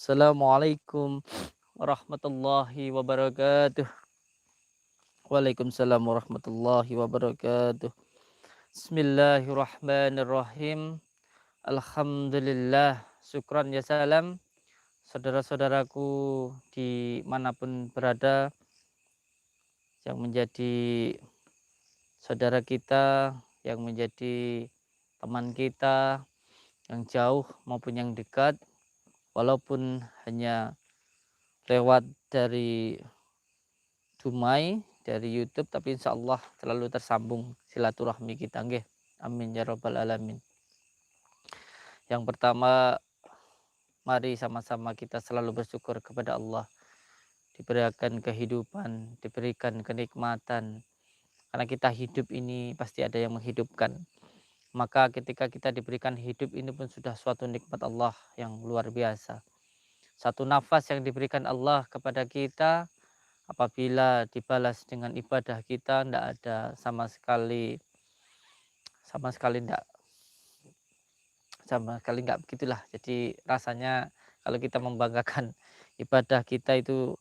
Assalamualaikum warahmatullahi wabarakatuh. Waalaikumsalam warahmatullahi wabarakatuh. Bismillahirrahmanirrahim. Alhamdulillah. Syukran ya salam. Saudara-saudaraku dimanapun berada yang menjadi saudara kita, yang menjadi teman kita, yang jauh maupun yang dekat, walaupun hanya lewat dari Dumai dari YouTube, tapi insya Allah selalu tersambung silaturahmi kita nggih. Amin ya rabbal alamin. Yang pertama, mari sama-sama kita selalu bersyukur kepada Allah, diberikan kehidupan, diberikan kenikmatan. Karena kita hidup ini pasti ada yang menghidupkan. Maka ketika kita diberikan hidup ini pun sudah suatu nikmat Allah yang luar biasa. Satu nafas yang diberikan Allah kepada kita, apabila dibalas dengan ibadah kita, tidak ada sama sekali tidak, sama sekali nggak begitulah. Jadi rasanya kalau kita membanggakan ibadah kita itu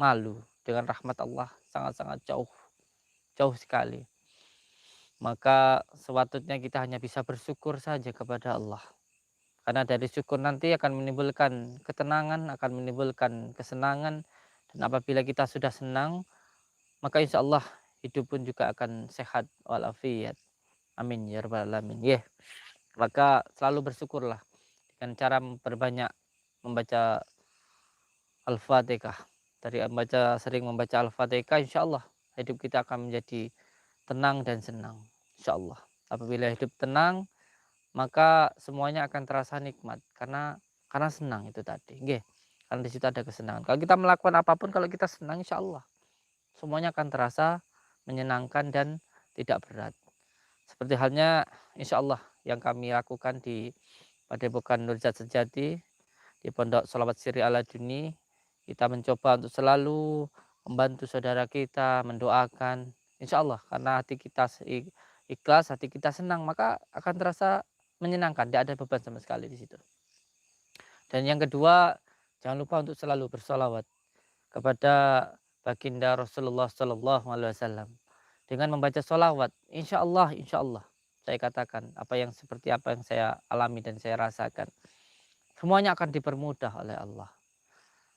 malu dengan rahmat Allah, sangat-sangat jauh, jauh sekali. Maka sepatutnya kita hanya bisa bersyukur saja kepada Allah. Karena dari syukur nanti akan menimbulkan ketenangan, akan menimbulkan kesenangan. Dan apabila kita sudah senang, maka insya Allah hidup pun juga akan sehat walafiat. Amin ya rabbal alamin. Maka selalu bersyukurlah dengan cara memperbanyak membaca Al-Fatihah. Dari sering membaca Al-Fatihah, insya Allah hidup kita akan menjadi tenang dan senang. Insya Allah. Apabila hidup tenang, maka semuanya akan terasa nikmat karena senang itu tadi. Nggih. Karena di situ ada kesenangan. Kalau kita melakukan apapun, kalau kita senang, insya Allah semuanya akan terasa menyenangkan dan tidak berat. Seperti halnya insya Allah yang kami lakukan di Padepokan Nurjat Sejati, di Pondok Sholawat Siri Ala Duni. Kita mencoba untuk selalu membantu saudara kita, mendoakan. Insya Allah karena hati kita ikhlas, hati kita senang, maka akan terasa menyenangkan, tidak ada beban sama sekali di situ. Dan yang kedua, jangan lupa untuk selalu bersolawat kepada baginda Rasulullah Sallallahu Alaihi Wasallam. Dengan membaca solawat, insya Allah, saya katakan seperti apa yang saya alami dan saya rasakan, semuanya akan dipermudah oleh Allah.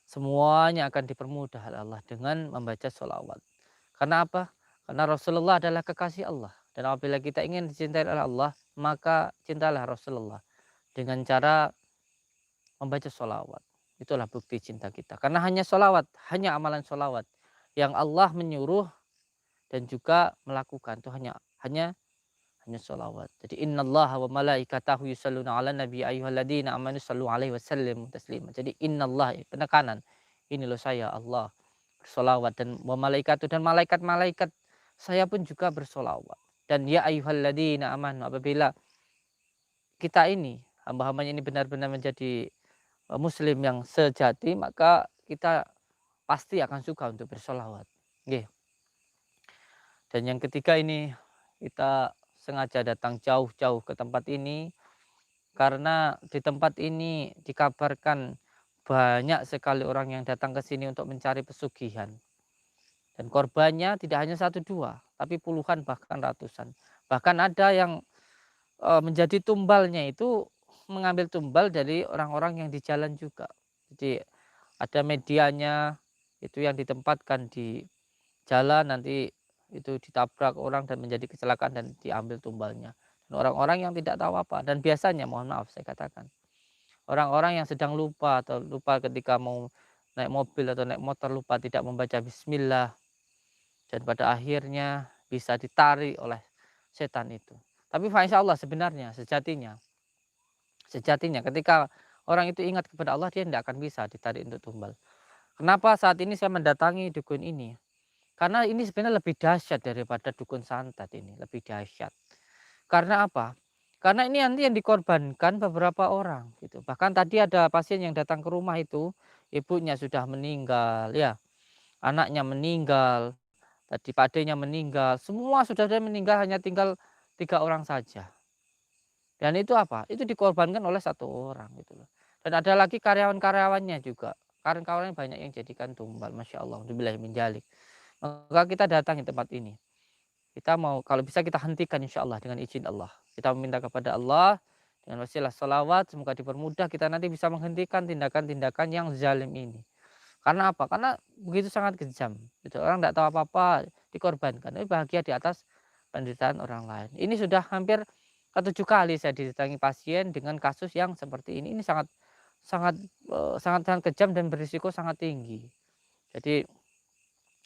Semuanya akan dipermudah oleh Allah dengan membaca solawat. Karena apa? Karena Rasulullah adalah kekasih Allah. Dan apabila kita ingin dicintai oleh Allah, maka cintalah Rasulullah dengan cara membaca solawat. Itulah bukti cinta kita. Karena hanya solawat, hanya amalan solawat yang Allah menyuruh dan juga melakukan itu hanya solawat. Jadi innallaha wa malaikatahu yusalluna ala nabi ayyuhalladzina amanu sallu alaihi wasallimu taslima. Jadi innallah penekanan. Ini loh saya Allah bersolawat dan wa malaikatu dan malaikat-malaikat saya pun juga bersolawat. Dan ya ayyuhalladzina amanu apabila kita ini hamba-hambanya ini benar-benar menjadi muslim yang sejati, maka kita pasti akan suka untuk bersolawat. Nggih. Dan yang ketiga ini, kita sengaja datang jauh-jauh ke tempat ini karena di tempat ini dikabarkan banyak sekali orang yang datang ke sini untuk mencari pesugihan. Dan korbannya tidak hanya satu dua, tapi puluhan bahkan ratusan. Bahkan ada yang menjadi tumbalnya itu mengambil tumbal dari orang-orang yang di jalan juga. Jadi ada medianya itu yang ditempatkan di jalan, nanti itu ditabrak orang dan menjadi kecelakaan dan diambil tumbalnya. Dan orang-orang yang tidak tahu apa, dan biasanya mohon maaf saya katakan, orang-orang yang sedang lupa atau lupa ketika mau naik mobil atau naik motor, lupa tidak membaca bismillah, dan pada akhirnya bisa ditarik oleh setan itu. Tapi insya Allah sebenarnya sejatinya ketika orang itu ingat kepada Allah, dia tidak akan bisa ditarik untuk tumbal. Kenapa saat ini saya mendatangi dukun ini? Karena ini sebenarnya lebih dahsyat daripada dukun santet ini, lebih dahsyat. Karena apa? Karena ini nanti yang dikorbankan beberapa orang gitu. Bahkan tadi ada pasien yang datang ke rumah itu, ibunya sudah meninggal ya, anaknya meninggal, tadi padenya meninggal, semua sudah ada meninggal, hanya tinggal 3 orang saja. Dan itu apa? Itu dikorbankan oleh satu orang gitu loh. Dan ada lagi karyawan-karyawannya juga. Karyawan-karyawannya banyak yang jadikan tumbal, masya Allah. Alhamdulillah min dzalik. Maka kita datangi tempat ini. Kita mau kalau bisa kita hentikan insya Allah dengan izin Allah. Kita meminta kepada Allah dengan wasilah sholawat semoga dipermudah kita nanti bisa menghentikan tindakan-tindakan yang zalim ini. Karena apa? Karena begitu sangat kejam. Gitu. Orang tidak tahu apa-apa dikorbankan. Tapi bahagia di atas penderitaan orang lain. Ini sudah hampir ketujuh kali saya didatangi pasien dengan kasus yang seperti ini. Ini sangat sangat sangat sangat kejam dan berisiko sangat tinggi. Jadi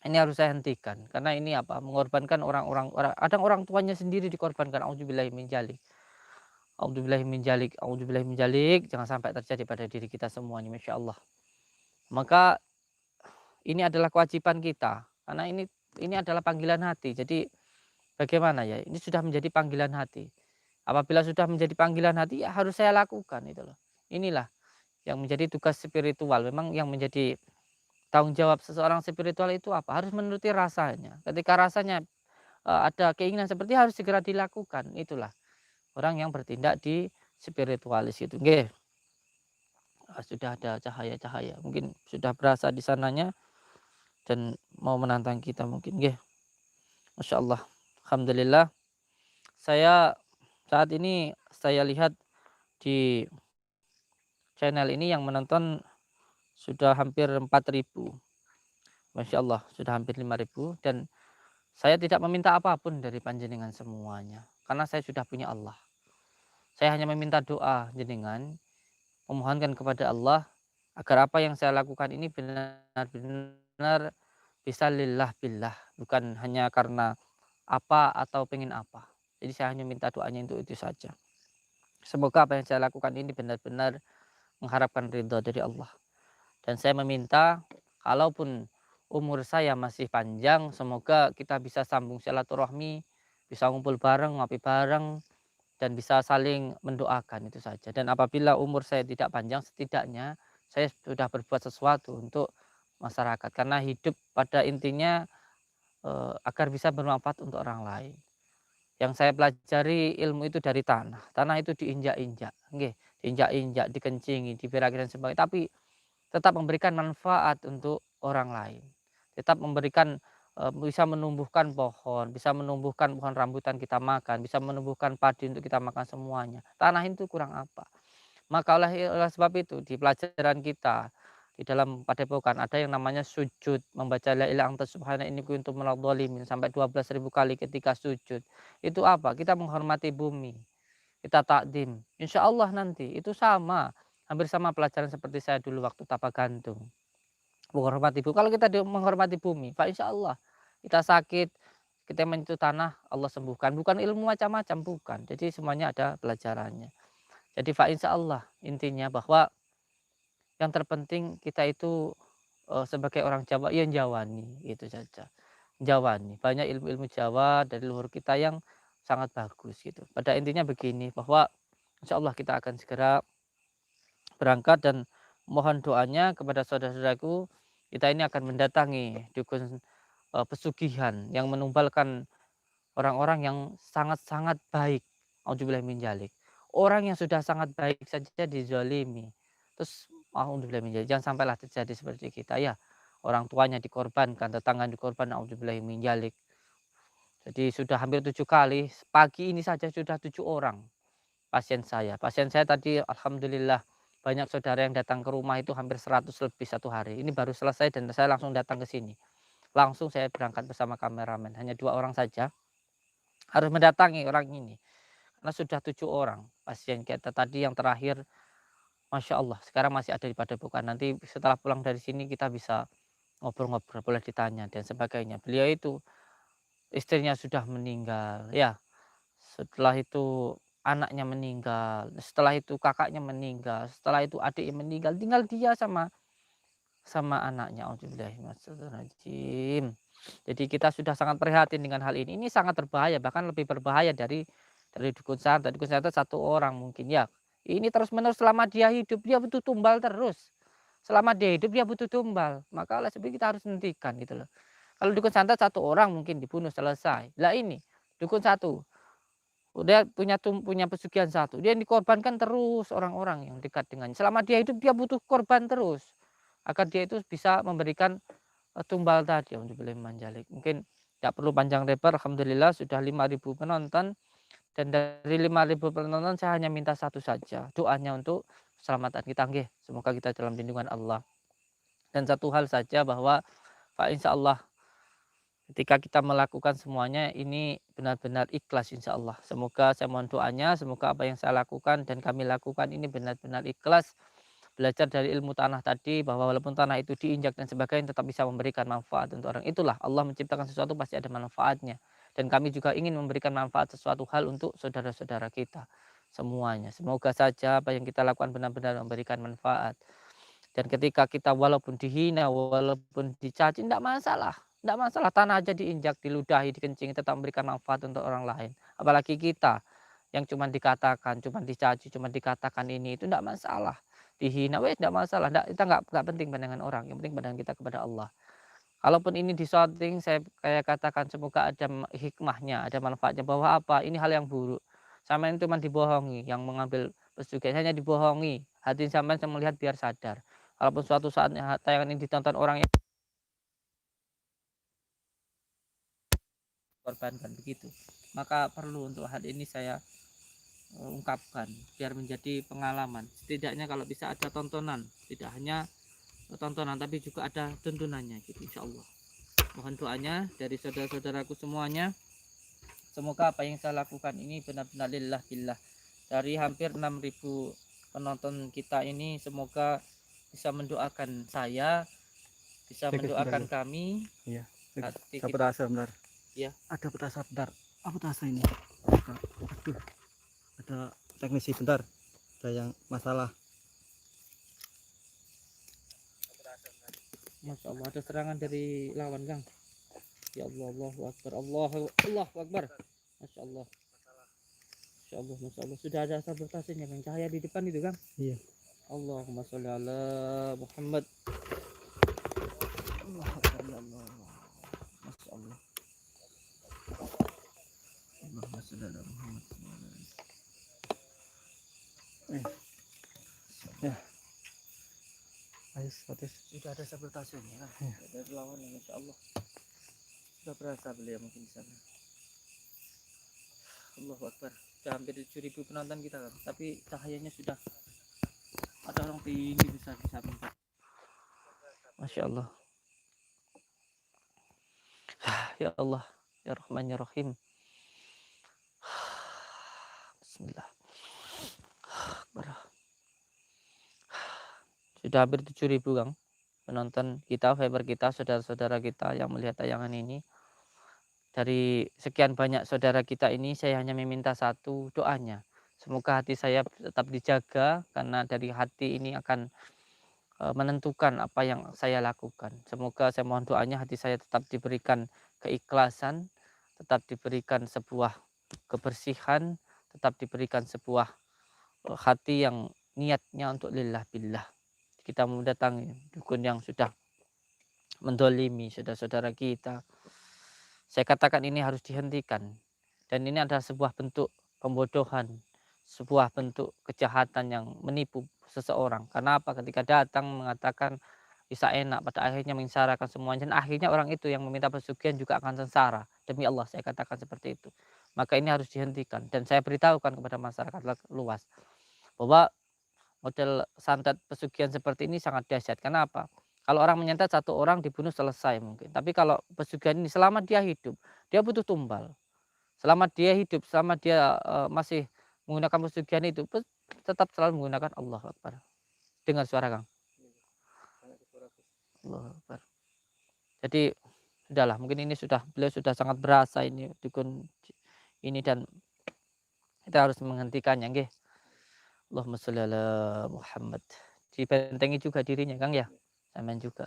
ini harus saya hentikan karena ini apa? Mengorbankan ada orang tuanya sendiri dikorbankan. Auzubillahi min dzalik. Auzubillahi min dzalik. Auzubillahi min dzalik. Jangan sampai terjadi pada diri kita semua ini, masya Allah. Maka ini adalah kewajiban kita karena ini adalah panggilan hati. Jadi bagaimana ya? Ini sudah menjadi panggilan hati. Apabila sudah menjadi panggilan hati ya harus saya lakukan itu loh. Inilah yang menjadi tugas spiritual. Memang yang menjadi tanggung jawab seseorang spiritual itu apa? Harus menuruti rasanya. Ketika rasanya ada keinginan seperti harus segera dilakukan. Itulah orang yang bertindak di spiritualis itu. Nggih, sudah ada cahaya-cahaya. Mungkin sudah berasa di sananya dan mau menantang kita mungkin. Nggih. Masya Allah. Alhamdulillah. Saya saat ini saya lihat di channel ini yang menonton sudah hampir 4.000. Masya Allah, sudah hampir 5.000 dan saya tidak meminta apapun dari panjenengan semuanya. Karena saya sudah punya Allah. Saya hanya meminta doa jenengan, memohonkan kepada Allah agar apa yang saya lakukan ini benar-benar bisa lillah billah, bukan hanya karena apa atau pengen apa. Jadi saya hanya minta doanya untuk itu saja. Semoga apa yang saya lakukan ini benar-benar mengharapkan ridho dari Allah. Dan saya meminta kalaupun umur saya masih panjang, semoga kita bisa sambung silaturahmi, bisa ngumpul bareng, ngopi bareng, dan bisa saling mendoakan itu saja. Dan apabila umur saya tidak panjang, setidaknya saya sudah berbuat sesuatu untuk masyarakat. Karena hidup pada intinya agar bisa bermanfaat untuk orang lain. Yang saya pelajari ilmu itu dari tanah. Tanah itu diinjak-injak, nggih, diinjak-injak, dikencingi, diberakin dan sebagainya. Tapi tetap memberikan manfaat untuk orang lain. Tetap memberikan bisa menumbuhkan pohon, bisa menumbuhkan pohon rambutan kita makan, bisa menumbuhkan padi untuk kita makan semuanya. Tanah itu kurang apa? Maka oleh sebab itu di pelajaran kita di dalam padepokan ada yang namanya sujud, membaca la ilaha anta subhanaka inni kuntu minadh dhalimin sampai 12.000 kali ketika sujud. Itu apa? Kita menghormati bumi, kita takdim. Insya Allah nanti itu sama, hampir sama pelajaran seperti saya dulu waktu tapak gantung. Menghormati bumi. Kalau kita menghormati bumi, Pak insya Allah kita sakit, kita menyentuh tanah, Allah sembuhkan. Bukan ilmu macam-macam, bukan. Jadi semuanya ada pelajarannya. Jadi Pak insya Allah intinya bahwa yang terpenting kita itu sebagai orang Jawa, ya jawani, itu saja. Jawani, banyak ilmu-ilmu Jawa dari luhur kita yang sangat bagus gitu. Pada intinya begini bahwa insya Allah kita akan segera berangkat dan mohon doanya kepada saudara-saudaraku. Kita ini akan mendatangi dukun pesugihan yang menumbalkan orang-orang yang sangat-sangat baik. Auzubillah min dzalik. Orang yang sudah sangat baik saja dizalimi. Terus auzubillah min dzalik. Jangan sampailah terjadi seperti kita ya. Orang tuanya dikorbankan, tetangga dikorbankan, auzubillah min dzalik. Jadi sudah hampir 7 kali. Pagi ini saja sudah 7 orang pasien saya. Pasien saya tadi alhamdulillah banyak saudara yang datang ke rumah itu hampir 100 lebih satu hari. Ini baru selesai dan saya langsung datang ke sini. Langsung saya berangkat bersama kameramen. Hanya 2 orang saja harus mendatangi orang ini. Karena sudah 7 orang pasien kita tadi yang terakhir. Masya Allah sekarang masih ada di Padepokan. Nanti setelah pulang dari sini kita bisa ngobrol-ngobrol, boleh ditanya dan sebagainya. Beliau itu istrinya sudah meninggal ya. Setelah itu anaknya meninggal, setelah itu kakaknya meninggal, setelah itu adiknya meninggal, tinggal dia sama anaknya. Auzubillahiminasyaitonirrajim. Jadi kita sudah sangat prihatin dengan hal ini. Ini sangat berbahaya, bahkan lebih berbahaya dari dukun santet. Dukun santet 1 orang mungkin ya. Ini terus-menerus selama dia hidup dia butuh tumbal terus. Selama dia hidup dia butuh tumbal. Maka oleh sebab itu kita harus hentikan gitu loh. Kalau dukun santet 1 orang mungkin dibunuh selesai. Lah ini dukun satu Dia punya pesugihan satu, dia dikorbankan terus orang-orang yang dekat dengannya. Selama dia hidup dia butuh korban terus, agar dia itu bisa memberikan, tumbal tadi. Auzubillahi minadzalik. Mungkin tidak perlu panjang lebar, alhamdulillah sudah 5.000 penonton, dan dari 5.000 penonton saya hanya minta satu saja, doanya untuk keselamatan kita nggih. Semoga kita dalam lindungan Allah. Dan satu hal saja bahwa insya Allah ketika kita melakukan semuanya ini benar-benar ikhlas insya Allah. Semoga saya mohon doanya, semoga apa yang saya lakukan dan kami lakukan ini benar-benar ikhlas. Belajar dari ilmu tanah tadi bahwa walaupun tanah itu diinjak dan sebagainya tetap bisa memberikan manfaat untuk orang. Itulah Allah menciptakan sesuatu pasti ada manfaatnya. Dan kami juga ingin memberikan manfaat sesuatu hal untuk saudara-saudara kita semuanya. Semoga saja apa yang kita lakukan benar-benar memberikan manfaat. Dan ketika kita walaupun dihina, walaupun dicaci, tidak masalah. Tidak masalah, tanah aja diinjak, diludahi, dikencingi, tetap memberikan manfaat untuk orang lain. Apalagi kita yang cuma dikatakan, cuma dicaci, cuma dikatakan ini, itu tidak masalah. Dihina, weh tidak masalah. Kita nggak penting pandangan orang, yang penting pandangan kita kepada Allah. Kalaupun ini disorting, saya kayak katakan semoga ada hikmahnya, ada manfaatnya. Bahwa apa? Ini hal yang buruk. Sama ini cuma dibohongi, yang mengambil pesugihan hanya dibohongi. Hati sampai saya melihat biar sadar. Walaupun suatu saatnya tayangan ini ditonton orang yang korbankan begitu, maka perlu untuk hal ini saya ungkapkan biar menjadi pengalaman. Setidaknya kalau bisa ada tontonan, tidak hanya tontonan tapi juga ada tuntunannya gitu insya Allah. Mohon doanya dari saudara-saudaraku semuanya. Semoga apa yang saya lakukan ini benar-benar lillah billah. Dari hampir 6.000 penonton kita ini semoga bisa mendoakan saya, bisa mendoakan kami. Iya. Hati Saya kita, petasan bentar. ya. Ada petasan bentar. Apa petasan ini? Aduh. Ada teknisi bentar. Ada yang masalah. Masya Allah ada serangan dari lawan Kang. Ya Allah, Allahu Akbar, Allahu Akbar. Masya Allah. Masya Allah, Masya Allah. Sudah ada sabotasenya Kang, cahaya di depan itu Kang. Iya. Allahumma sholli ala Muhammad. Allah Akbar, ya Allah. Masya Allah. Allahumma sholli ala Muhammad. Ya. Ayo, sudah ada sabotasenya Kang. Ya. Ada lawan, Masya Allah. Sudah berasa beliau mungkin di sana. Allahu Akbar. Sudah hampir 7.000 penonton kita Kang. Tapi cahayanya sudah ada orang tinggi besar di samping. Masya Allah. Ya Allah, ya Rahman ya Rahim. Bismillah. Sudah hampir 7.000 Kang penonton kita, Viber kita, saudara-saudara kita yang melihat tayangan ini. Dari sekian banyak saudara kita ini saya hanya meminta satu, doanya. Semoga hati saya tetap dijaga karena dari hati ini akan menentukan apa yang saya lakukan. Semoga saya mohon doanya hati saya tetap diberikan keikhlasan, tetap diberikan sebuah kebersihan, tetap diberikan sebuah hati yang niatnya untuk lillah billah. Kita mendatangi dukun yang sudah mendolimi saudara-saudara kita. Saya katakan ini harus dihentikan. Dan ini adalah sebuah bentuk pembodohan, sebuah bentuk kejahatan yang menipu seseorang. Karena apa? Ketika datang mengatakan bisa enak, pada akhirnya mengsarakan semuanya. Dan akhirnya orang itu yang meminta pesugihan juga akan sengsara. Demi Allah saya katakan seperti itu. Maka ini harus dihentikan. Dan saya beritahukan kepada masyarakat luas bahwa model santet pesugihan seperti ini sangat dahsyat. Kenapa? Kalau orang menyantet satu orang dibunuh selesai mungkin. Tapi kalau pesugihan ini selama dia hidup, dia butuh tumbal. Selama dia hidup, selama dia masih menggunakan pesugihan itu, tetap selalu menggunakan Allah Akbar. Dengar suara Kang. Allah Akbar. Jadi sudahlah, mungkin ini beliau sudah sangat berasa ini dukun ini dan kita harus menghentikannya, nggih. Allahumma sholli ala Muhammad. Dibentengi juga dirinya Kang ya. Amin juga.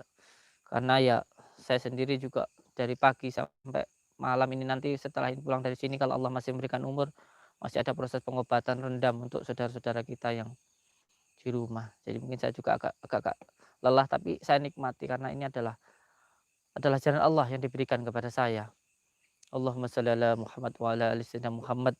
Karena ya saya sendiri juga dari pagi sampai malam ini nanti setelah pulang dari sini kalau Allah masih memberikan umur, masih ada proses pengobatan rendam untuk saudara-saudara kita yang di rumah. Jadi mungkin saya juga agak lelah tapi saya nikmati karena ini adalah jalan Allah yang diberikan kepada saya. Allahumma sholli ala Muhammad wa ala ali sayyidina Muhammad.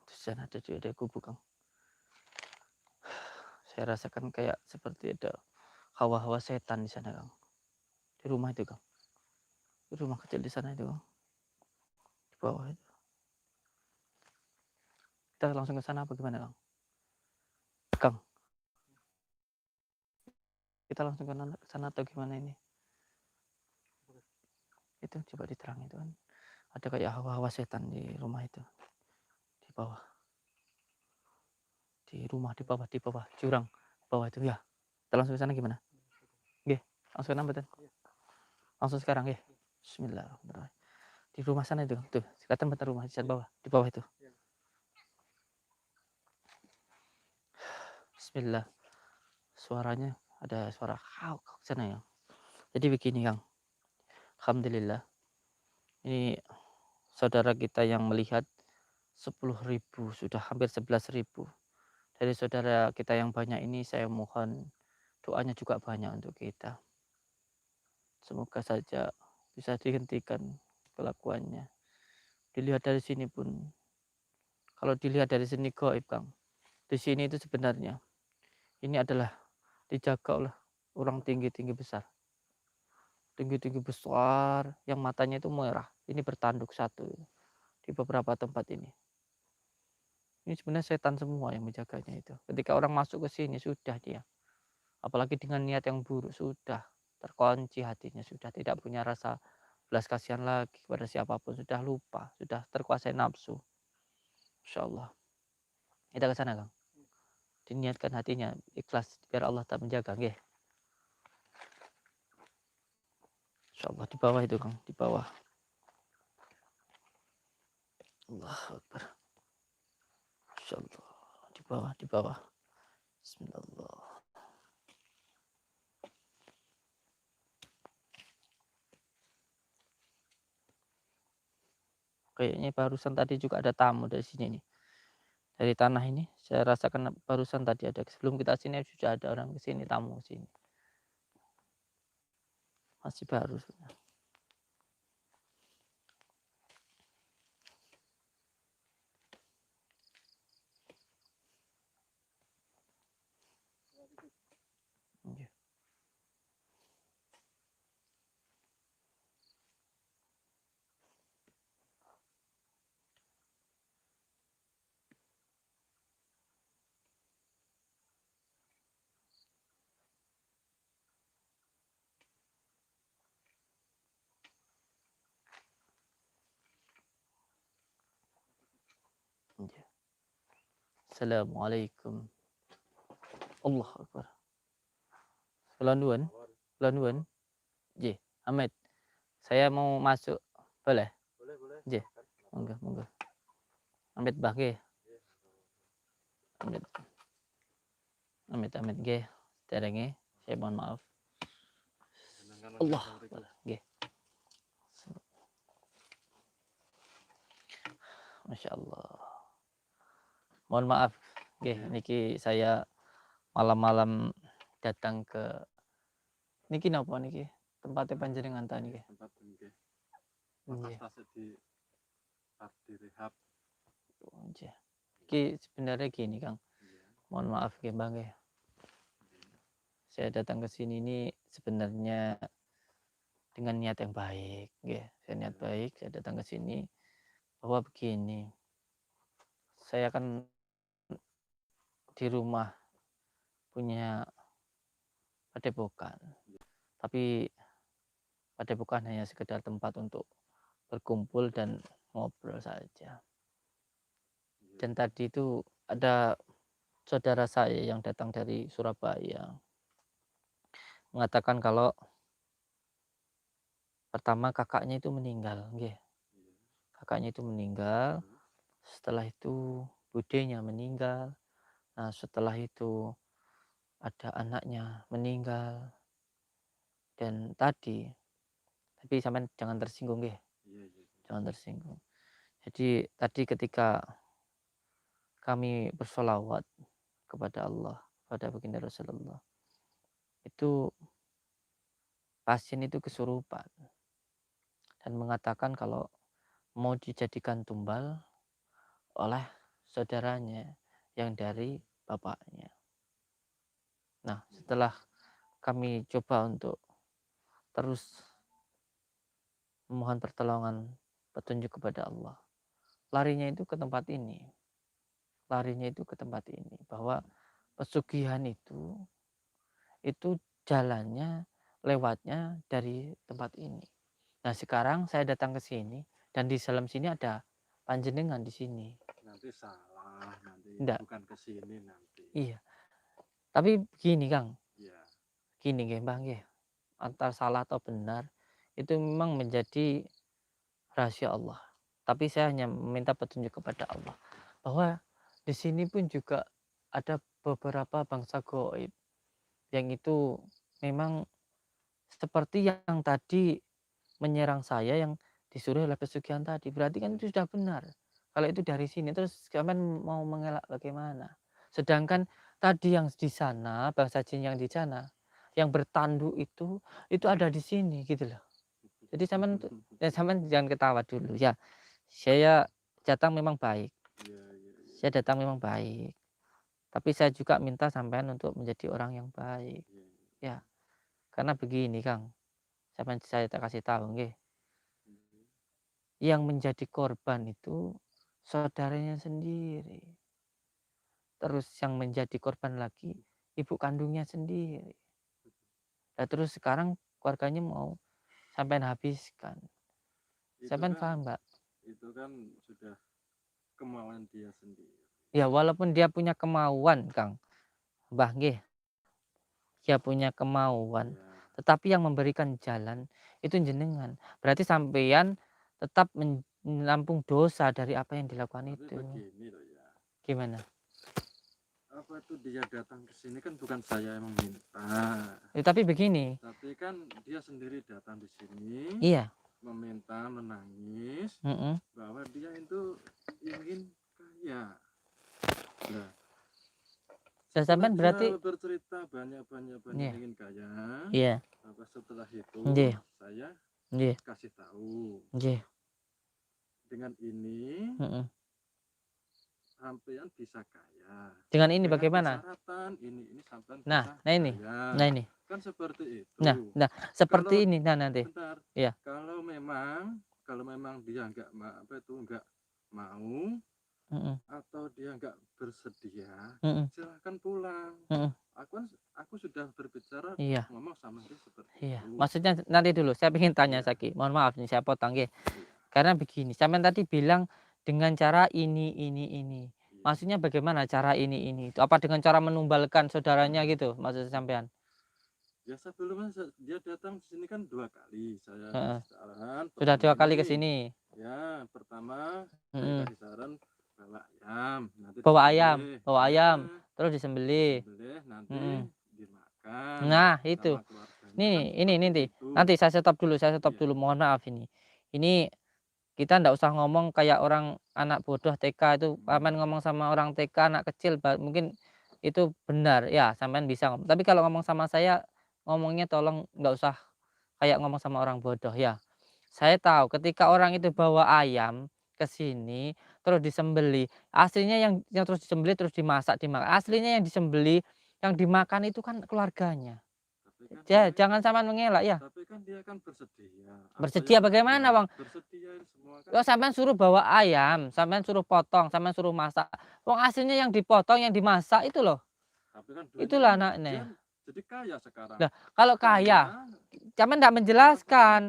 sana ada gubuk, Kang. Saya rasakan kayak seperti ada hawa-hawa setan di sana, Kang. Di rumah itu, Kang. Di rumah kecil di sana itu, Kang. Di bawah itu. Kita langsung ke sana apa gimana, Kang? Kang, kita langsung ke sana atau gimana ini? Itu coba diterang itu kan. Ada kayak hawa-hawa setan di rumah itu. Di bawah. Di rumah di bawah jurang. Bawah itu ya. Kita langsung ke sana gimana? Nggih, langsung ke sana mboten? Langsung sekarang nggih. Bismillahirrahmanirrahim. Di rumah sana itu, tuh, kelihatan betul rumah di bawah, itu. Bismillah. Suaranya ada suara hauk sana ya. Jadi begini, Kang. Alhamdulillah. Ini saudara kita yang melihat 10.000 sudah hampir 11.000. Dari saudara kita yang banyak ini saya mohon doanya juga banyak untuk kita. Semoga saja bisa dihentikan kelakuannya. Dilihat dari sini pun, kalau dilihat dari sini gaib, Kang. Di sini itu sebenarnya ini adalah dijaga oleh orang tinggi-tinggi besar. Tinggi-tinggi besar yang matanya itu merah. Ini bertanduk satu di beberapa tempat ini. Ini sebenarnya setan semua yang menjaganya itu. Ketika orang masuk ke sini sudah dia. Apalagi dengan niat yang buruk sudah terkunci hatinya, sudah tidak punya rasa belas kasihan lagi kepada siapapun, sudah lupa, sudah terkuasai nafsu. Insyaallah. Kita ke sana, Kang. Diniatkan hatinya ikhlas biar Allah tak menjaga, nggih. Insyaallah di bawah itu, Kang, di bawah. Allahu Akbar. Insyaallah di bawah, di bawah. Bismillah. Kayaknya barusan tadi juga ada tamu dari sini nih. Dari tanah ini saya rasakan barusan tadi ada, sebelum kita sini sudah ada orang ke sini, tamu ke sini. Masih baru sebenarnya. Iya. Iya. Assalamualaikum. Allahu Akbar. Kula nuwun. Kula nuwun. Nggih, Ahmed. Saya mau masuk. Boleh? Boleh, boleh. Nggih. Monggo, monggo. Amit Bah nggih. Amit. Amit nggih. Derenge. Saya mohon maaf. Allah Akbar. Nggih. Masya Allah. Mohon maaf. Nggih, niki saya malam-malam datang ke niki napa niki? Tempatnya panjenengan ta niki? Tempat nggih. Nggih. Tasik di rehab. Oh, nggih. Iki sebenarnya gini, Kang. Mohon maaf nggih, Bang nggih. Saya datang ke sini ini sebenarnya dengan niat yang baik, nggih. Saya niat baik, saya datang ke sini bahwa begini. Saya kan di rumah punya padepokan. Tapi padepokan hanya sekedar tempat untuk berkumpul dan ngobrol saja. Dan tadi itu ada saudara saya yang datang dari Surabaya mengatakan kalau pertama kakaknya itu meninggal, nggih. Kakaknya itu meninggal, setelah itu budenya meninggal. Nah, setelah itu ada anaknya meninggal. Dan tapi sampean jangan tersinggung nggih. Jangan tersinggung. Jadi tadi ketika kami bersolawat kepada Allah, kepada baginda Rasulullah, itu pasien itu kesurupan dan mengatakan kalau mau dijadikan tumbal oleh saudaranya yang dari bapaknya. Nah, setelah kami coba untuk terus memohon pertolongan petunjuk kepada Allah, larinya itu ke tempat ini. Larinya itu ke tempat ini bahwa pesugihan itu jalannya lewatnya dari tempat ini. Nah, sekarang saya datang ke sini dan di dalam sini ada panjenengan di sini. Nanti salah, nanti Enggak, bukan ke sini nanti. iya. Tapi begini, Kang. Iya. Gini nggih, Mbah nggih. Antara salah atau benar itu memang menjadi rahasia Allah. Tapi saya hanya meminta petunjuk kepada Allah bahwa di sini pun juga ada beberapa bangsa gaib yang itu memang seperti yang tadi menyerang saya yang disuruh oleh pesugihan tadi. Berarti kan itu sudah benar. Kalau itu dari sini terus kalian mau mengelak bagaimana? Sedangkan tadi yang di sana, bangsa jin yang di sana, yang bertanduk itu ada di sini gitu loh. Jadi sampean ya sampean jangan ketawa dulu ya. Saya datang memang baik. Iya, iya, iya. Saya datang memang baik. Tapi saya juga minta sampean untuk menjadi orang yang baik. Iya, iya. Ya, karena begini Kang. Sampean saya tak kasih tahu nggih. Mhm. Yang menjadi korban itu saudaranya sendiri. Terus yang menjadi korban lagi ibu kandungnya sendiri. Nah, terus sekarang keluarganya mau sampean habiskan. Itu Sampean kan paham, Mbak? itu kan sudah kemauan dia sendiri. Ya walaupun dia punya kemauan, Kang. Mbah nggih, dia punya kemauan, Iya. tetapi yang memberikan jalan itu jenengan. Berarti sampean tetap menampung dosa dari apa yang dilakukan Tapi itu. begini loh ya. Gimana? Apa itu dia datang ke sini kan bukan saya yang meminta. Ya, tapi begini, Tapi kan dia sendiri datang di sini iya, meminta, menangis bahwa dia itu ingin kaya. Nah, dan setelah sampean dia berarti bercerita banyak iya, ingin kaya, iya, apa setelah itu nggih, saya nggih, kasih tahu nggih, dengan ini heeh. sampean bisa kaya. Dengan ini Dengan bagaimana? persyaratan ini sampean Nah, bisa nah ini, kaya. nah ini, Kan seperti nah, itu. nah, seperti Kalau ini, nah nanti, bentar, iya, kalau memang dia nggak mau heeh, atau dia nggak bersedia, heeh, silahkan pulang. heeh, Aku sudah berbicara iya, ngomong sama dia seperti iya. itu. Maksudnya nanti dulu, saya ingin tanya Iya, lagi. Mohon maaf nih, saya potong nggih. iya, Karena begini, sampean tadi bilang dengan cara ini. iya. Maksudnya bagaimana cara ini itu? Apa dengan cara menumbalkan saudaranya gitu maksud sampean? Ya sebelumnya dia datang ke sini kan 2 kali. Saya Heeh. kasih saran, Sudah pertama 2 kali ke ini. sini? Ya, pertama saya Mhm. kasih saran bawa ayam, nanti Bawa ayam disembelih. bawa Ya, ayam, terus disembelih. disembelih nanti Mhm. dimakan Nah itu. sama keluarganya kan Ini seperti nanti, itu. nanti saya stop Iya, dulu, mohon maaf ini. Ini kita ndak usah ngomong kayak orang anak bodoh TK itu, sampean ngomong sama orang TK anak kecil mungkin itu benar, ya sampean bisa ngomong. Tapi kalau ngomong sama saya, ngomongnya tolong nggak usah kayak ngomong sama orang bodoh ya. Saya tahu ketika orang itu bawa ayam ke sini, terus disembelih, aslinya yang terus disembelih terus dimakan. Aslinya yang disembelih, yang dimakan itu kan keluarganya. tapi kan Ya, dia jangan sampean mengelak ya. tapi kan dia kan bersedia. Apa Bersedia yang bagaimana, ya Bang? bersedia ini semua kan. Ya sampean suruh bawa ayam, sampean suruh potong, sampean suruh masak. Wong aslinya yang dipotong, yang dimasak itu loh. Tapi kan duanya Itulah kan dia anaknya. jadi kaya sekarang. Lah, kalau kaya, Kaya, sampean ndak lepas menjelaskan.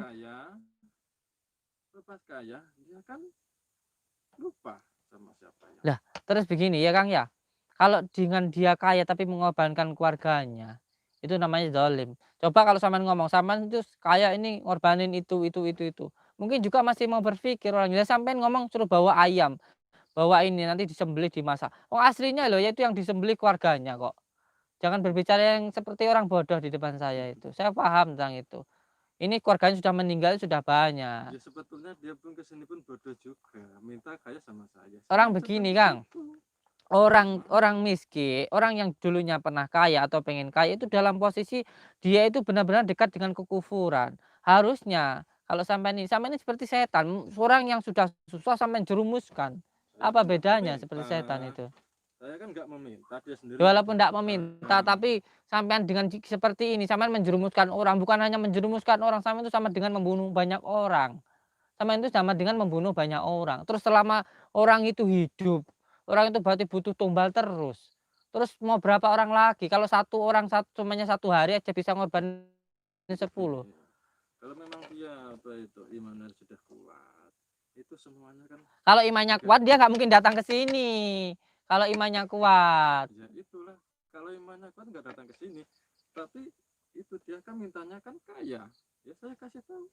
kaya, dia kan lupa sama siapa yang. Lah, terus begini ya, Kang ya. Kalau dengan dia kaya tapi mengorbankan keluarganya, itu namanya zalim. Coba kalau sampean ngomong, sampean itu kaya ini ngorbanin itu. Mungkin juga masih mau berpikir orangnya. Sampean ngomong suruh bawa ayam, bawa ini nanti disembelih dimasak. Oh aslinya loh yaitu yang disembelih keluarganya kok. Jangan berbicara yang seperti orang bodoh di depan saya itu. Saya paham tentang itu. Ini keluarganya sudah meninggal sudah banyak. Ya sebetulnya dia pun kesini pun bodoh juga, minta kaya sama saya. Orang Saya begini, seperti Kang. itu. Orang miskin, orang yang dulunya pernah kaya atau pengen kaya itu dalam posisi dia itu benar-benar dekat dengan kekufuran. Harusnya kalau sampai ini seperti setan, orang yang sudah susah sampai jerumuskan. Apa kan nggak bedanya meminta. seperti setan itu? Saya kan nggak meminta, dia sendiri Ya, walaupun tidak meminta. meminta, tapi sampean dengan seperti ini, sampean menjerumuskan orang, bukan hanya menjerumuskan orang, sampean itu sama dengan membunuh banyak orang. Sampean itu sama dengan membunuh banyak orang. Terus selama orang itu hidup, orang itu berarti butuh tumbal terus. Terus mau berapa orang lagi? Kalau satu orang semuanya 1 hari aja bisa ngorbanin 10. Begini, kalau memang dia apa itu imannya sudah kuat, itu semuanya kan Kalau imannya Oke. kuat dia nggak mungkin datang ke sini. Kalau imannya kuat. ya itulah. Kalau imannya kuat nggak datang ke sini. Tapi itu dia kan mintanya kan kaya. Ya saya kasih tahu.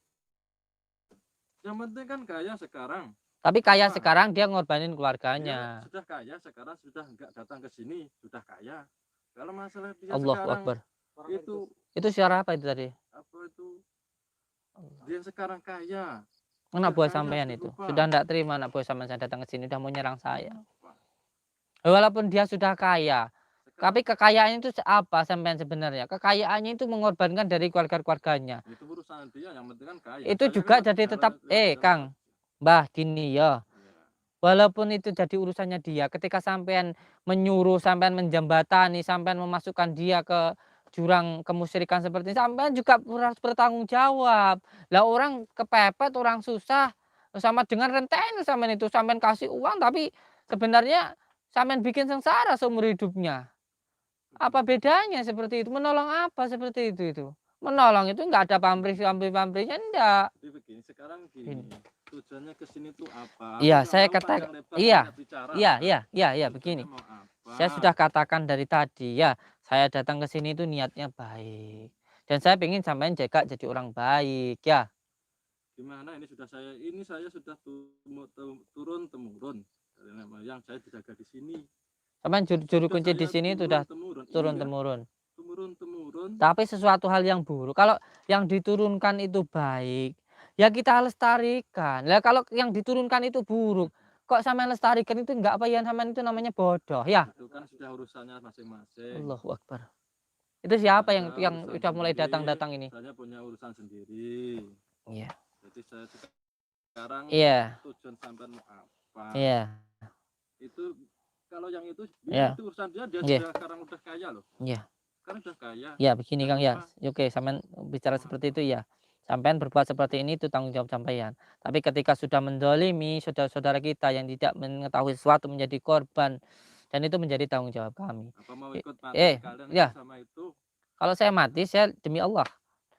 Yang penting kan kaya sekarang. Tapi kaya Apa? sekarang dia ngorbanin Dia keluarganya. sudah kaya sekarang sudah nggak datang ke sini, sudah kaya. Kalau masalah dia Allahu sekarang Akbar. itu Itu suara apa itu tadi? apa itu dia sekarang kaya. Anak Sudah buah kaya sampean itu berupa sudah ndak terima anak buah sampean saya datang ke sini udah mau nyerang saya. apa? Walaupun dia sudah kaya, tapi Sekarang kekayaannya itu apa sampean sebenarnya? Kekayaannya itu mengorbankan dari keluarga-keluarganya. itu urusan dia, yang penting kan kaya. Itu Saya juga kan jadi tetap jalan Kang, Mbah gini ya. Ya. Walaupun itu jadi urusannya dia, ketika sampean menyuruh, sampean menjembatani, sampean memasukkan dia ke jurang kemusyrikan seperti ini, sampean juga harus bertanggung jawab. Lah orang kepepet, orang susah, sama dengan renteng sampean itu, sampean kasih uang tapi sebenarnya sampean bikin sengsara seumur hidupnya. Apa bedanya seperti itu? Menolong apa seperti itu? Menolong itu nggak ada pamrih-pamrihnya enggak. Jadi begini, sekarang gini, tujuannya ke sini tuh apa? Iya, Nggak saya mau kata panjang lebar, iya. banyak bicara, Iya, Pak. iya, iya, iya, Tujuannya begini. mau apa? Saya sudah katakan dari tadi ya, saya datang ke sini itu niatnya baik. Dan saya ingin sampean jaga jadi orang baik ya. Gimana ini saya sudah turun temurun dari nama yang saya dijaga di sini. Sampean juru Sudah kunci di saya sini itu sudah temurun. turun Iya, temurun. temurun. Tapi sesuatu hal yang buruk. Kalau yang diturunkan itu baik, ya kita lestarikan. Lah kalau yang diturunkan itu buruk, kok sampean lestarikan itu enggak apa ya sampean itu namanya bodoh ya. Itu kan sudah urusannya masing-masing. Allahu Akbar. Itu siapa yang Ada yang urusan udah mulai sendiri, datang-datang ini? saya punya urusan sendiri. Iya. Jadi saya sekarang Iya. tujuan sampean mau apa? Iya. Itu kalau yang itu Iya. itu urusan dia Iya. sudah sekarang udah kaya loh. Iya. Sekarang udah kaya. Ya begini Kang ya. Kenapa? Oke, sampean bicara seperti itu ya. Sampean berbuat seperti ini itu tanggung jawab sampean. Tapi ketika sudah mendolimi saudara-saudara kita yang tidak mengetahui sesuatu menjadi korban dan itu menjadi tanggung jawab kami. Apa mau Eh, ikut mati kalian ya, itu sama itu? kalau saya mati saya demi Allah.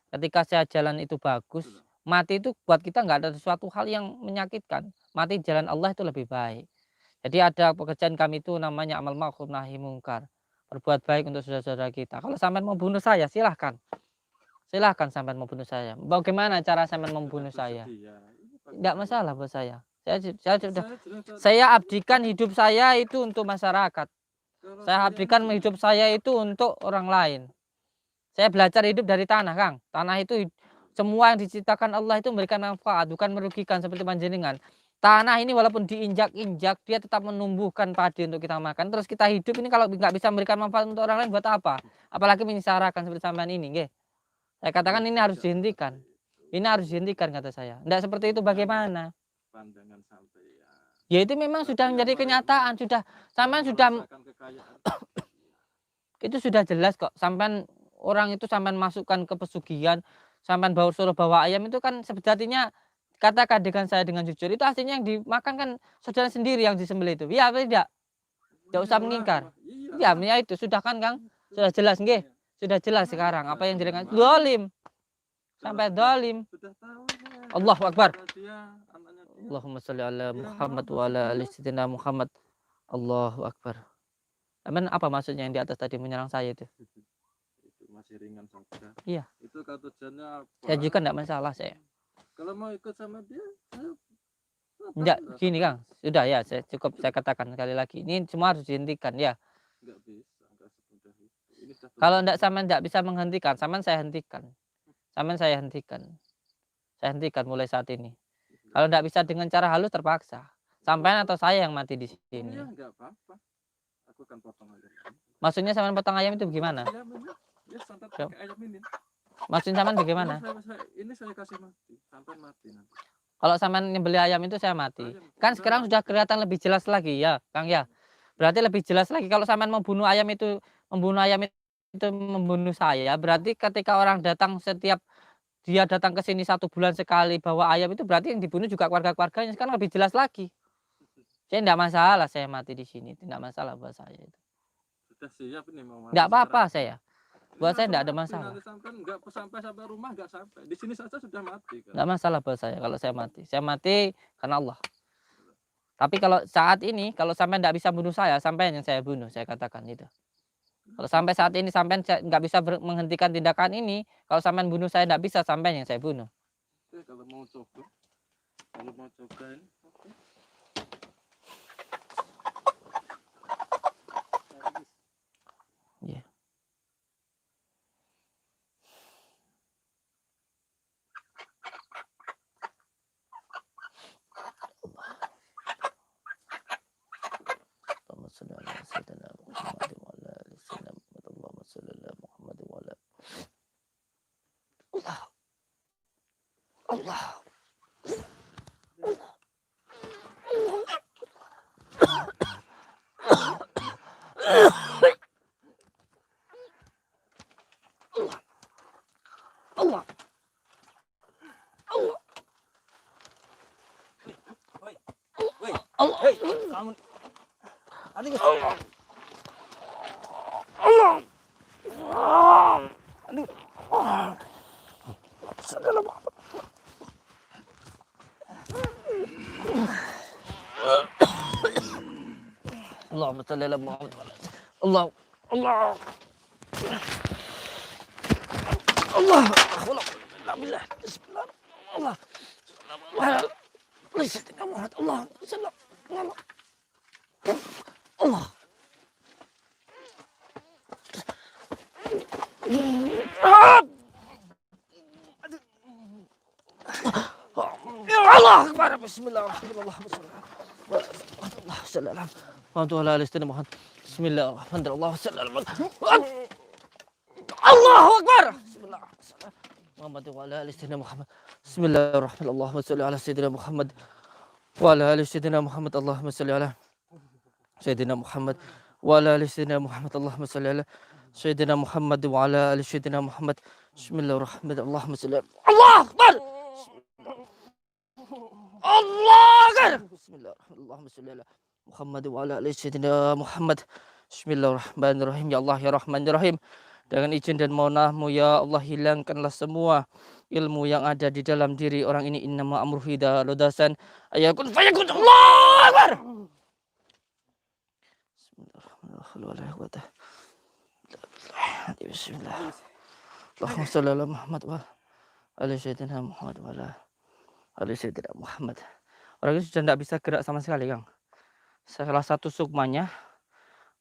Ketika saya jalan itu bagus, Gitu loh. mati itu buat kita nggak ada sesuatu hal yang menyakitkan. Mati jalan Allah itu lebih baik. Jadi ada pekerjaan kami itu namanya amal ma'ruf nahi mungkar. Berbuat baik untuk saudara-saudara kita. Kalau sampean mau bunuh saya silahkan. Silahkan sampean mau bunuh saya. Bagaimana cara sampean membunuh saya? Bersedia. Ini bagi Tidak saya. masalah buat saya. Saya sudah jelas- saya abdikan hidup saya itu untuk masyarakat. kalau Saya abdikan ini hidup saya itu untuk orang lain. Saya belajar hidup dari tanah, Kang. Tanah itu semua yang diciptakan Allah itu memberikan manfaat, bukan merugikan seperti panjenengan. Tanah ini walaupun diinjak-injak, dia tetap menumbuhkan padi untuk kita makan. Terus kita hidup ini kalau nggak bisa memberikan manfaat untuk orang lain buat apa? Apalagi menyengsarakan seperti sampean ini, nggih. Saya katakan ini harus dihentikan. Ini harus dihentikan kata saya. Tidak seperti itu bagaimana? pandangan sampai ya. Ya itu memang sudah menjadi kenyataan, sudah sampean sudah Merasakan kekayaan. itu sudah jelas kok. Sampean orang itu sampean masukkan ke pesugihan, sampean suruh bawa ayam itu kan sejatinya katakan dengan saya dengan jujur itu aslinya yang dimakan kan saudara sendiri yang disembelih itu. Iya apa tidak? Tidak usah mengingkar. Iya. Ya itu sudah kan Kang. Sudah jelas nggih. Sudah jelas sekarang apa yang dilakukan. Zalim. Sampai zalim. Sudah tahu ya. Allahu Akbar. Dia, anaknya dia. Allahumma sholli ala Muhammad wa ala ali sayyidina Muhammad. Allahu Akbar. Emang apa maksudnya yang di atas tadi menyerang saya itu? Itu masih ringan saja. Iya. Itu kalau tujuannya apa? Saya juga enggak masalah saya. Kalau mau ikut sama dia, saya Enggak, gini Kang. Sudah ya, saya katakan sekali lagi. Ini semua harus dihentikan ya. Enggak bisa, enggak semudah itu. Ini sudah Kalau enggak sampean enggak bisa menghentikan, sampean saya hentikan. Sampean saya hentikan. Saya hentikan mulai saat ini. Kalau enggak bisa dengan cara halus terpaksa. Sampean atau saya yang mati di sini. Iya, enggak apa-apa. Aku akan potong aja. Maksudnya sampean potong ayam itu gimana? Ayam ini, ya santet pakai ayam ini. Maksudnya sampean bagaimana? Ini saya kasih mati, sampai mati nanti. Kalau sampean nyembelih ayam itu saya mati. Ayam Kan sudah sekarang mati. sudah kelihatan lebih jelas lagi ya, Kang ya. Berarti lebih jelas lagi kalau sampean membunuh ayam itu membunuh saya, berarti ketika orang datang setiap dia datang ke sini 1 bulan sekali bawa ayam itu berarti yang dibunuh juga keluarga-keluarganya, sekarang lebih jelas lagi. Saya enggak masalah saya mati di sini, tidak masalah buat saya itu. Sudah siap ini mau mati Enggak apa-apa sekarang. saya, Ini buat saya langsung enggak ada mati masalah. nanti sampai nggak sampai rumah nggak sampai. Di sini saja sudah mati kan. Enggak masalah buat saya kalau saya mati. Saya mati karena Allah. Tapi kalau saat ini, kalau sampai enggak bisa bunuh saya, sampai yang saya bunuh, saya katakan itu. Kalau sampai saat ini sampai nggak bisa menghentikan tindakan ini, kalau sampai bunuh saya nggak bisa, sampai yang saya bunuh. Oke, kalau mau cobain, oke. Iya. Allahumma shalli ala sayyidina Muhammad wa ala ali sayyidina Muhammad. Allahumma shalli ala Muhammad wa ala Allah. Allah. Allah. Allah. Woi, Allah. hei, kamu. Aduh, Allah. Allah. aduh. Salam. Allahumma shalli ala Muhammad wa ala Allah. Allah. Allah. Alhamdulillah. Bismillah. Allah. Muhammad. Allah. Allah. Allah Akbar. Bismillah. Bismillahirrahmanirrahim. Allahu Akbar. Bismillah. Muhammad wa ala ali sayyidina Muhammad. Bismillahirrahmanirrahim. Allahumma shalli ala sayyidina Muhammad wa ala ali sayyidina Muhammad. Allahumma shalli ala sayyidina Muhammad wa ala ali sayyidina Muhammad. Allahumma shalli ala sayyidina Muhammad wa ala ali sayyidina Muhammad. Bismillahirrahmanirrahim. Allahumma shalli Allah Akbar. Allah Akbar. Bismillahirrahmanirrahim. Allahumma shalli ala Muhammad wa ala ali sayyidina Muhammad. Bismillahirrahmanirrahim. Ya Allah ya Rahman ya Rahim. Dengan izin dan maunah-Mu ya Allah, hilangkanlah semua ilmu yang ada di dalam diri orang ini. Innama amruhu idza arada ayakun fayakun. Allahu Akbar. Bismillahirrahmanirrahim. Bismillah. Allahumma shalli ala Muhammad wa ala sayyidina Muhammad wa ala ali sayyidina Muhammad. Orang ini sudah tidak bisa gerak sama sekali, Kang. Salah satu sukmanya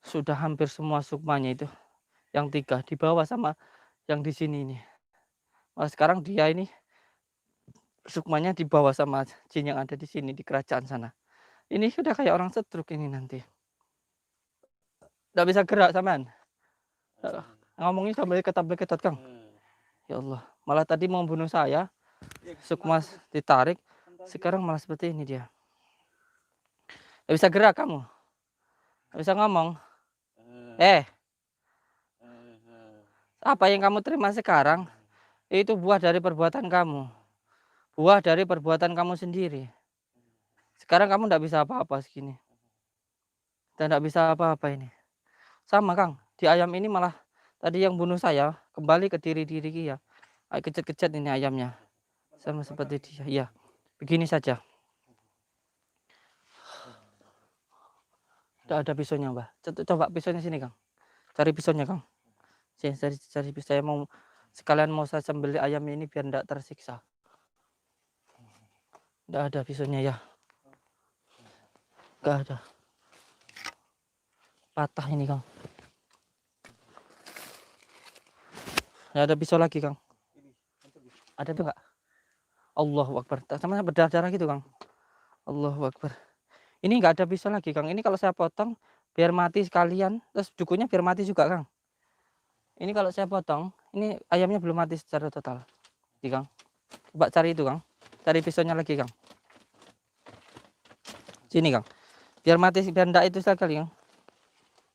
sudah hampir semua sukmanya itu yang 3 di bawah sama yang di sini ini. Nah, sekarang dia ini sukmanya di bawah sama jin yang ada di sini di kerajaan sana. Ini sudah kayak orang stroke ini nanti. Tidak bisa gerak samaan. Ngomongnya sambil ketat-ketat, Kang. Ya Allah, malah tadi mau bunuh saya, sukma ditarik, sekarang malah seperti ini dia. Tidak bisa gerak kamu. Tidak bisa ngomong. Apa yang kamu terima sekarang itu buah dari perbuatan kamu. Buah dari perbuatan kamu sendiri. Sekarang kamu tidak bisa apa-apa segini. Dan tidak bisa apa-apa ini. Sama, Kang. Di ayam ini malah tadi yang bunuh saya kembali ke diri-diri dia. Kecet-kecet ini ayamnya. Sama seperti dia. Iya. Begini saja. Tidak ada pisaunya, Mbak. Coba pisaunya sini, Kang. Cari pisaunya, Kang. Cari pisau. Saya mau sekalian mau saya sembelih ayam ini biar tidak tersiksa. Tidak ada pisaunya ya. Tidak ada. Patah ini, Kang. Tidak ada pisau lagi, Kang. Ada tuh enggak? Allahu Akbar. Sama berdarah gitu, Kang. Allahu Akbar. Ini enggak ada pisau lagi, Kang. Ini kalau saya potong biar mati sekalian, terus dukunya biar mati juga, Kang. Ini kalau saya potong, ini ayamnya belum mati secara total. Kang. Coba cari itu, Kang. Cari pisaunya lagi, Kang. Sini Kang. Biar mati biar ndak itu sekali Kang.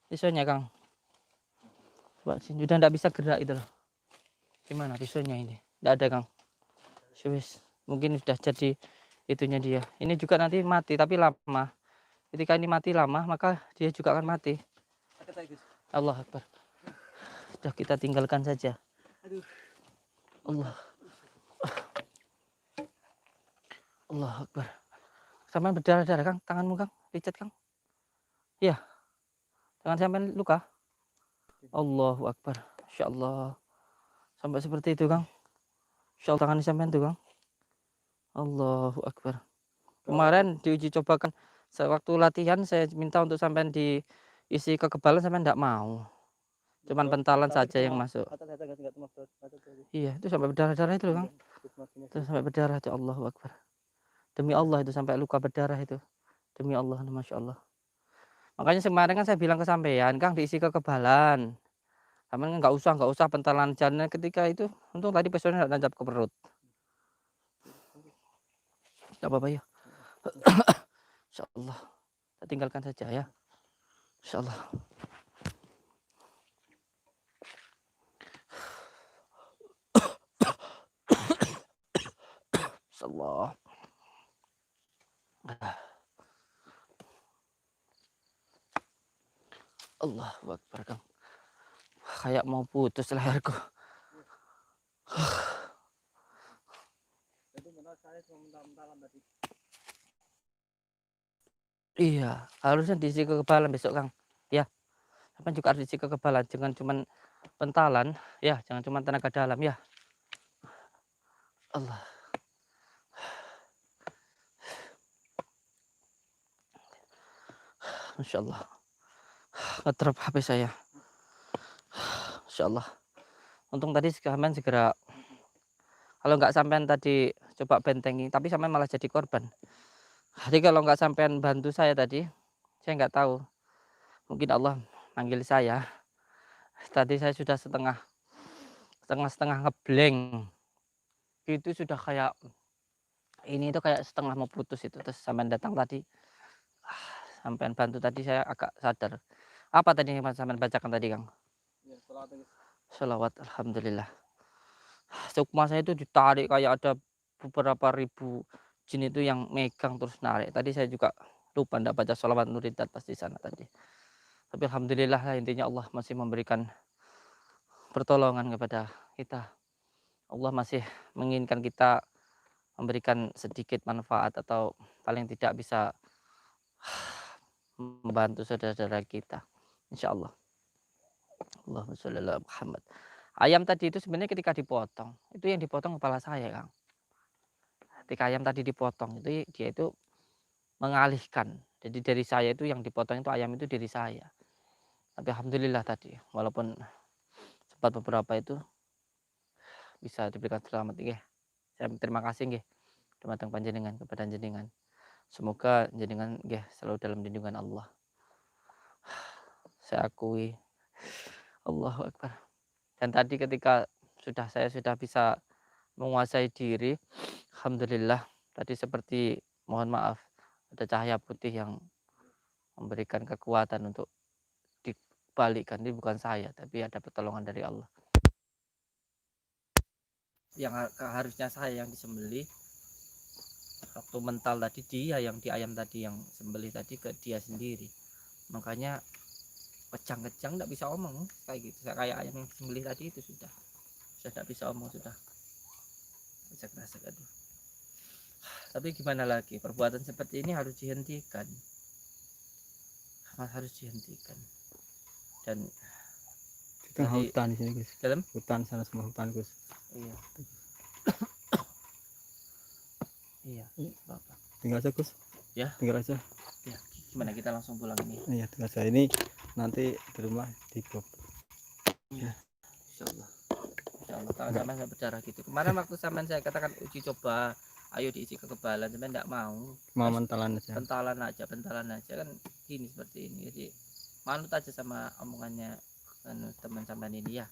Pisaunya Kang. Coba sini udah ndak bisa gerak itu loh. Gimana pisaunya ini? Ndak ada Kang. Wis, mungkin sudah jadi itunya dia. Ini juga nanti mati tapi lama. Ketika ini mati lama maka dia juga akan mati. Allah Akbar. Sudah kita tinggalkan saja. Aduh. Allah. Allah Akbar. Sampai berdarah-darah Kang, tanganmu Kang, licet Kang. Iya. Tangan sampai luka. Allahu Akbar. Insyaallah. Sampai seperti itu Kang. Insyaallah tangan sampai itu Kang. Allahu Akbar. Kemarin diuji cobakan sewaktu latihan saya minta untuk sampai diisi kekebalan sampai enggak mau. Cuman pentalan saja yang masuk. Iya, itu sampai berdarah-darah itu loh Kang. Itu sampai berdarah itu Allahu Akbar. Demi Allah itu sampai luka berdarah itu. Demi Allah, Masya Allah. Makanya kemarin kan saya bilang ke sampean, Kang diisi kekebalan. Sampean nggak usah pentalan jana ketika itu. Untung tadi pesonnya nggak nancap ke perut. Nggak apa-apa ya. Insya Allah. Kita tinggalkan saja ya. Insya Allah. Insya Allah. Allahu Akbar Kang. Kayak mau putus leherku. Iya, harusnya diisi kekebalan besok Kang. Ya, sampai juga harus diisi kekebalan, jangan cuman pentalan, ya, jangan cuma tenaga dalam ya. Allah. Masya Allah. Ngetrap HP saya. Masya Allah. Untung tadi sampean segera. Kalau nggak sampean tadi coba bentengi, tapi sampean malah jadi korban. Jadi kalau nggak sampean bantu saya tadi, saya nggak tahu. Mungkin Allah manggil saya. Tadi saya sudah setengah ngeblank. Itu sudah kayak ini itu kayak setengah mau putus itu. Terus sampean datang tadi, sampean bantu tadi saya agak sadar. Apa tadi yang sampean bacakan tadi Kang? Ya, Sholawat Alhamdulillah. Sukma saya itu ditarik kayak ada beberapa ribu jin itu yang megang terus narik. Tadi saya juga lupa ndak baca sholawat nuridat pas di sana tadi. Tapi alhamdulillah lah, intinya Allah masih memberikan pertolongan kepada kita. Allah masih menginginkan kita memberikan sedikit manfaat atau paling tidak bisa membantu saudara-saudara kita. Insya Allah. Allahumma sholli ala Muhammad. Ayam tadi itu sebenarnya ketika dipotong, itu yang dipotong kepala saya Kang. Ketika ayam tadi dipotong itu dia itu mengalihkan. Jadi dari saya itu yang dipotong itu ayam itu dari saya. Tapi alhamdulillah tadi walaupun sempat beberapa itu bisa diberikan selamat nggih. Saya terima kasih nggih dumateng panjenengan kepada jenengan. Semoga jenengan nggih selalu dalam lindungan Allah. Saya akui Allahu Akbar. Dan tadi ketika saya sudah bisa menguasai diri, alhamdulillah tadi seperti mohon maaf ada cahaya putih yang memberikan kekuatan untuk dibalikkan. Ini bukan saya, tapi ada pertolongan dari Allah. Yang harusnya saya yang disembelih, waktu mental tadi dia yang di ayam tadi yang sembelih tadi ke dia sendiri. Makanya kejang-kejang tidak bisa omong kayak gitu. Kayak ayam yang disembelih tadi itu sudah tidak bisa omong sudah. Rasa aduh. Tapi gimana lagi, perbuatan seperti ini harus dihentikan. Harus dihentikan. Dan Kita hutan di sini Gus. dalam Hutan sana semua hutan Gus. iya. Iya, Bapak. Tinggal aja Gus. Ya. Tinggal aja. Ya, gimana kita langsung pulang ini? Iya, tinggal aja. Ini nanti di rumah dibop. Iya. Insyaallah. Insyaallah kalau sampean nggak berdarah gitu. Kemarin waktu sampean saya katakan uji coba, ayo diisi kekebalan, sampean enggak mau. Mau mentalan aja. Bentalan aja kan gini seperti ini. Jadi manut aja sama omongannya teman sampean ini ya.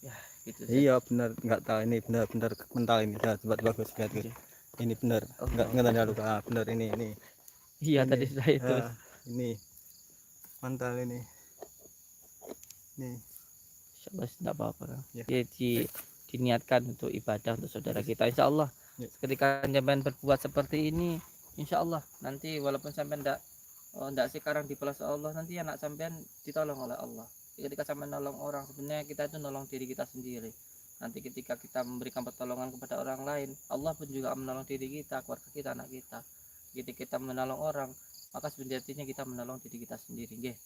Ya, gitu. Iya benar, nggak tahu ini benar-benar mental ini. Ya, coba bagus lihat Gus. ini benar. Allah. Enggak tanya luka. Ah, benar ini. Iya Ini. tadi sudah itu. Ah, ini. Mantal ini. Nih. Insyaallah tidak apa-apa. Ya. Ya, diniatkan untuk ibadah untuk saudara kita. Insyaallah Ya. ketika sampean berbuat seperti ini, insyaallah nanti walaupun sampean ndak sekarang dibalas Allah, nanti anak sampean ditolong oleh Allah. Ketika sampean nolong orang, sebenarnya kita itu nolong diri kita sendiri. Nanti ketika kita memberikan pertolongan kepada orang lain, Allah pun juga menolong diri kita, keluarga kita, anak kita. Ketika kita menolong orang, maka sebenarnya kita menolong diri kita sendiri, nggih.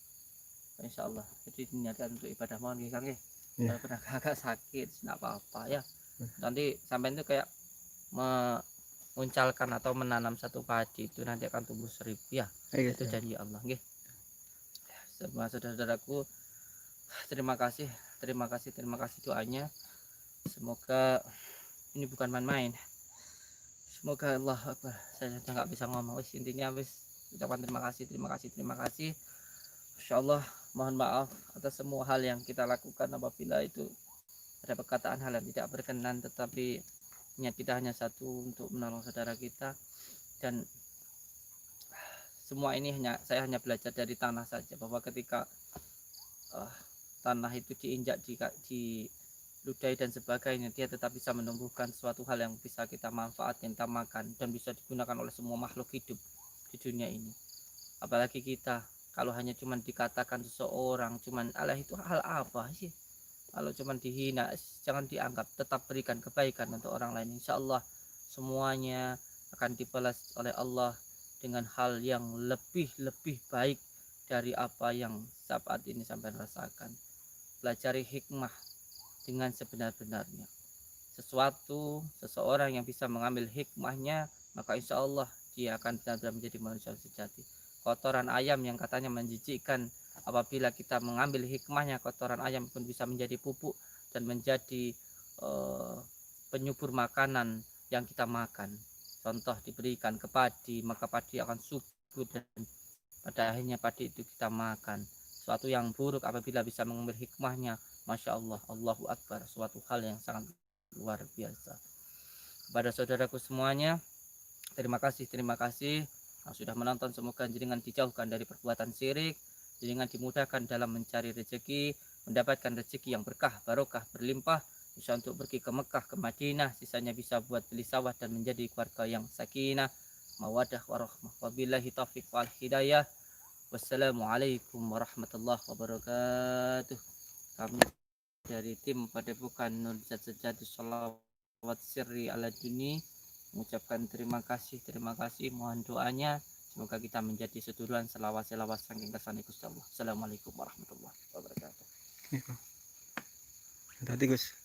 Insyaallah. Jadi diniatkan untuk ibadah mohon nggih Kang nggih. Ya. Kalau pernah agak sakit, tidak apa-apa ya. Nanti sampean itu kayak menguncalkan atau menanam satu padi itu nanti akan tumbuh 1000 ya. Itu janji Allah nggih. Semua saudara-saudaraku, terima kasih doanya. Semoga ini bukan main-main. Semoga Allah Akbar. Saya sudah nggak bisa ngomong. Wis intinya wis ucapan terima kasih. Insyaallah mohon maaf atas semua hal yang kita lakukan apabila itu ada perkataan hal yang tidak berkenan, tetapi niat kita hanya satu, untuk menolong saudara kita. Dan semua ini saya hanya belajar dari tanah saja, bahwa ketika tanah itu diinjak, diludahi dan sebagainya, dia tetap bisa menumbuhkan suatu hal yang bisa kita manfaatkan, kita makan, dan bisa digunakan oleh semua makhluk hidup di dunia ini. Apalagi kita, kalau hanya cuman dikatakan seseorang cuman alah itu hal apa sih, kalau cuman dihina, jangan dianggap, tetap berikan kebaikan untuk orang lain. Insya Allah semuanya akan dibalas oleh Allah dengan hal yang lebih baik dari apa yang saat ini sampai rasakan. Pelajari hikmah dengan sebenar-benarnya. Seseorang yang bisa mengambil hikmahnya, maka insya Allah dia akan benar-benar menjadi manusia sejati. Kotoran ayam yang katanya menjijikkan, apabila kita mengambil hikmahnya, kotoran ayam pun bisa menjadi pupuk dan menjadi penyubur makanan yang kita makan. Contoh diberikan ke padi, maka padi akan subur dan pada akhirnya padi itu kita makan. Suatu yang buruk apabila bisa mengambil hikmahnya, Masya Allah, Allahu Akbar, suatu hal yang sangat luar biasa. Kepada saudaraku semuanya, terima kasih yang sudah menonton. Semoga jenengan dijauhkan dari perbuatan syirik, jenengan dimudahkan dalam mencari rezeki, mendapatkan rezeki yang berkah, barokah, berlimpah, bisa untuk pergi ke Mekah, ke Madinah, sisanya bisa buat beli sawah dan menjadi keluarga yang sakinah, mawadah, warahmah. Wabillahi taufiq wal hidayah. Wassalamualaikum warahmatullahi wabarakatuh. Kami dari tim Padepokan Nur Zat Sejati Sholawat Sirri ala Duni mengucapkan terima kasih, mohon doanya semoga kita menjadi seduluran selawas saking kersane Gusti Allah. Assalamualaikum warahmatullahi wabarakatuh. Hati Gus.